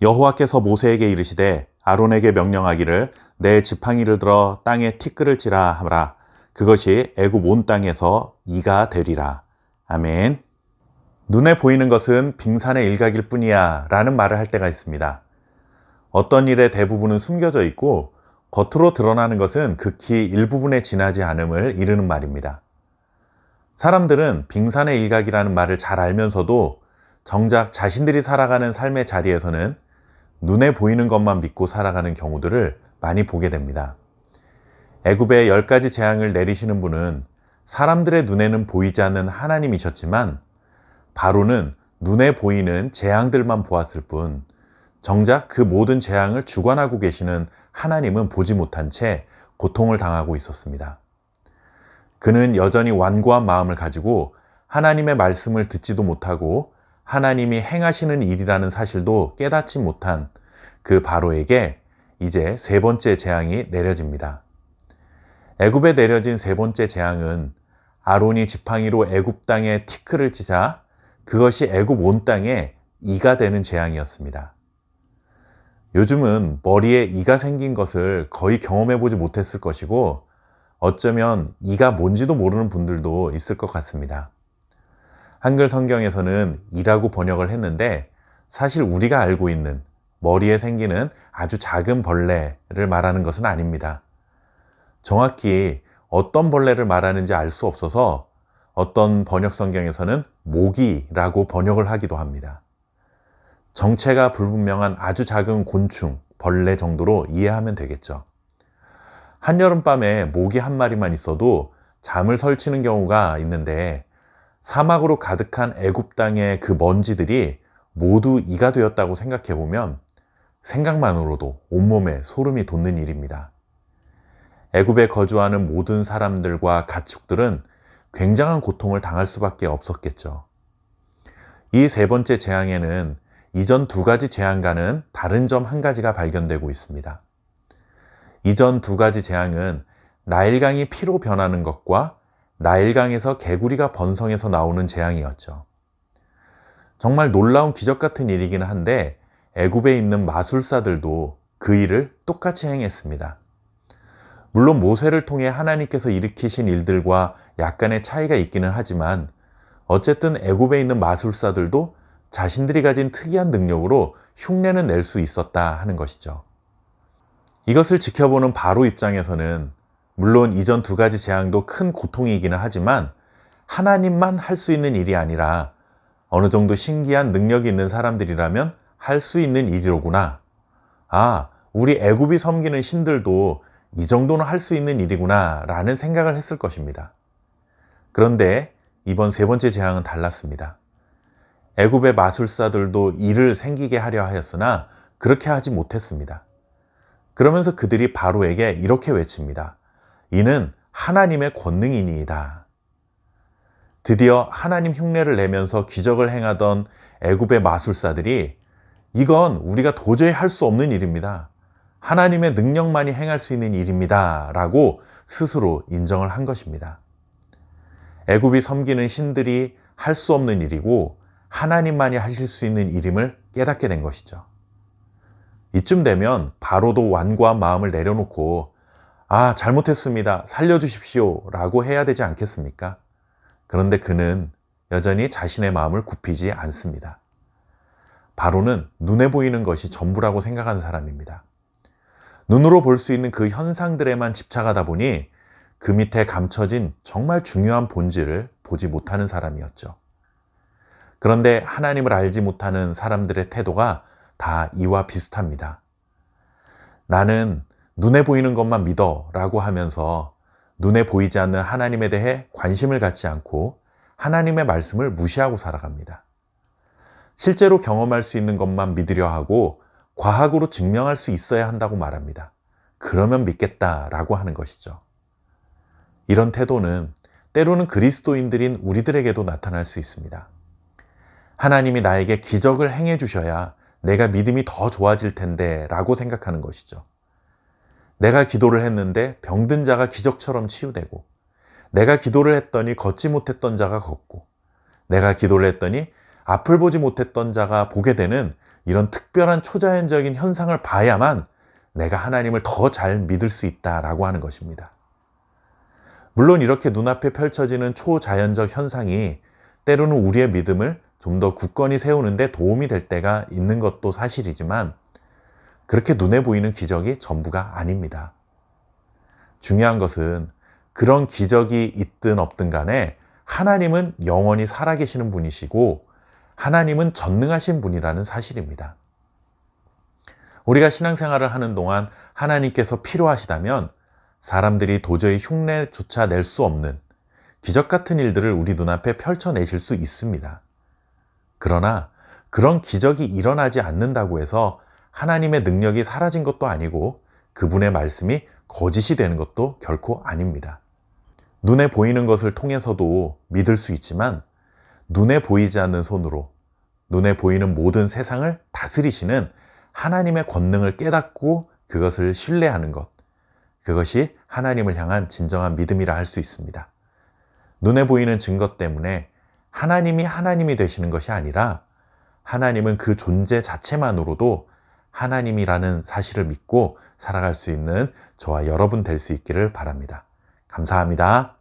여호와께서 모세에게 이르시되 아론에게 명령하기를 내 지팡이를 들어 땅에 티끌을 치라 하라. 그것이 애굽 온 땅에서 이가 되리라. 아멘. 눈에 보이는 것은 빙산의 일각일 뿐이야 라는 말을 할 때가 있습니다. 어떤 일의 대부분은 숨겨져 있고 겉으로 드러나는 것은 극히 일부분에 지나지 않음을 이르는 말입니다. 사람들은 빙산의 일각이라는 말을 잘 알면서도 정작 자신들이 살아가는 삶의 자리에서는 눈에 보이는 것만 믿고 살아가는 경우들을 많이 보게 됩니다. 애굽에 10가지 재앙을 내리시는 분은 사람들의 눈에는 보이지 않는 하나님이셨지만 바로는 눈에 보이는 재앙들만 보았을 뿐 정작 그 모든 재앙을 주관하고 계시는 하나님은 보지 못한 채 고통을 당하고 있었습니다. 그는 여전히 완고한 마음을 가지고 하나님의 말씀을 듣지도 못하고 하나님이 행하시는 일이라는 사실도 깨닫지 못한 그 바로에게 이제 세 번째 재앙이 내려집니다. 애굽에 내려진 세 번째 재앙은 아론이 지팡이로 애굽 땅에 티끌을 치자 그것이 애굽 온 땅에 이가 되는 재앙이었습니다. 요즘은 머리에 이가 생긴 것을 거의 경험해보지 못했을 것이고 어쩌면 이가 뭔지도 모르는 분들도 있을 것 같습니다. 한글 성경에서는 이라고 번역을 했는데 사실 우리가 알고 있는 머리에 생기는 아주 작은 벌레를 말하는 것은 아닙니다. 정확히 어떤 벌레를 말하는지 알 수 없어서 어떤 번역 성경에서는 모기라고 번역을 하기도 합니다. 정체가 불분명한 아주 작은 곤충, 벌레 정도로 이해하면 되겠죠. 한여름밤에 모기 한 마리만 있어도 잠을 설치는 경우가 있는데 사막으로 가득한 애굽 땅의 그 먼지들이 모두 이가 되었다고 생각해 보면 생각만으로도 온몸에 소름이 돋는 일입니다. 애굽에 거주하는 모든 사람들과 가축들은 굉장한 고통을 당할 수밖에 없었겠죠. 이 세 번째 재앙에는 이전 두 가지 재앙과는 다른 점 한 가지가 발견되고 있습니다. 이전 두 가지 재앙은 나일강이 피로 변하는 것과 나일강에서 개구리가 번성해서 나오는 재앙이었죠. 정말 놀라운 기적 같은 일이긴 한데 애굽에 있는 마술사들도 그 일을 똑같이 행했습니다. 물론 모세를 통해 하나님께서 일으키신 일들과 약간의 차이가 있기는 하지만 어쨌든 애굽에 있는 마술사들도 자신들이 가진 특이한 능력으로 흉내는 낼 수 있었다 하는 것이죠. 이것을 지켜보는 바로 입장에서는 물론 이전 두 가지 재앙도 큰 고통이기는 하지만 하나님만 할 수 있는 일이 아니라 어느 정도 신기한 능력이 있는 사람들이라면 할 수 있는 일이로구나. 아, 우리 애굽이 섬기는 신들도 이 정도는 할 수 있는 일이구나 라는 생각을 했을 것입니다. 그런데 이번 세 번째 재앙은 달랐습니다. 애굽의 마술사들도 일을 생기게 하려 하였으나 그렇게 하지 못했습니다. 그러면서 그들이 바로에게 이렇게 외칩니다. 이는 하나님의 권능이니이다. 드디어 하나님 흉내를 내면서 기적을 행하던 애굽의 마술사들이 이건 우리가 도저히 할 수 없는 일입니다. 하나님의 능력만이 행할 수 있는 일입니다. 라고 스스로 인정을 한 것입니다. 애굽이 섬기는 신들이 할 수 없는 일이고 하나님만이 하실 수 있는 일임을 깨닫게 된 것이죠. 이쯤 되면 바로도 완고한 마음을 내려놓고 아, 잘못했습니다. 살려주십시오. 라고 해야 되지 않겠습니까? 그런데 그는 여전히 자신의 마음을 굽히지 않습니다. 바로는 눈에 보이는 것이 전부라고 생각한 사람입니다. 눈으로 볼 수 있는 그 현상들에만 집착하다 보니 그 밑에 감춰진 정말 중요한 본질을 보지 못하는 사람이었죠. 그런데 하나님을 알지 못하는 사람들의 태도가 다 이와 비슷합니다. 나는 눈에 보이는 것만 믿어 라고 하면서 눈에 보이지 않는 하나님에 대해 관심을 갖지 않고 하나님의 말씀을 무시하고 살아갑니다. 실제로 경험할 수 있는 것만 믿으려 하고 과학으로 증명할 수 있어야 한다고 말합니다. 그러면 믿겠다라고 하는 것이죠. 이런 태도는 때로는 그리스도인들인 우리들에게도 나타날 수 있습니다. 하나님이 나에게 기적을 행해 주셔야 내가 믿음이 더 좋아질 텐데 라고 생각하는 것이죠. 내가 기도를 했는데 병든 자가 기적처럼 치유되고 내가 기도를 했더니 걷지 못했던 자가 걷고 내가 기도를 했더니 앞을 보지 못했던 자가 보게 되는 이런 특별한 초자연적인 현상을 봐야만 내가 하나님을 더 잘 믿을 수 있다라고 하는 것입니다. 물론 이렇게 눈앞에 펼쳐지는 초자연적 현상이 때로는 우리의 믿음을 좀 더 굳건히 세우는 데 도움이 될 때가 있는 것도 사실이지만 그렇게 눈에 보이는 기적이 전부가 아닙니다. 중요한 것은 그런 기적이 있든 없든 간에 하나님은 영원히 살아계시는 분이시고 하나님은 전능하신 분이라는 사실입니다. 우리가 신앙생활을 하는 동안 하나님께서 필요하시다면 사람들이 도저히 흉내조차 낼 수 없는 기적 같은 일들을 우리 눈앞에 펼쳐내실 수 있습니다. 그러나 그런 기적이 일어나지 않는다고 해서 하나님의 능력이 사라진 것도 아니고 그분의 말씀이 거짓이 되는 것도 결코 아닙니다. 눈에 보이는 것을 통해서도 믿을 수 있지만 눈에 보이지 않는 손으로 눈에 보이는 모든 세상을 다스리시는 하나님의 권능을 깨닫고 그것을 신뢰하는 것, 그것이 하나님을 향한 진정한 믿음이라 할 수 있습니다. 눈에 보이는 증거 때문에 하나님이 하나님이 되시는 것이 아니라 하나님은 그 존재 자체만으로도 하나님이라는 사실을 믿고 살아갈 수 있는 저와 여러분 될 수 있기를 바랍니다. 감사합니다.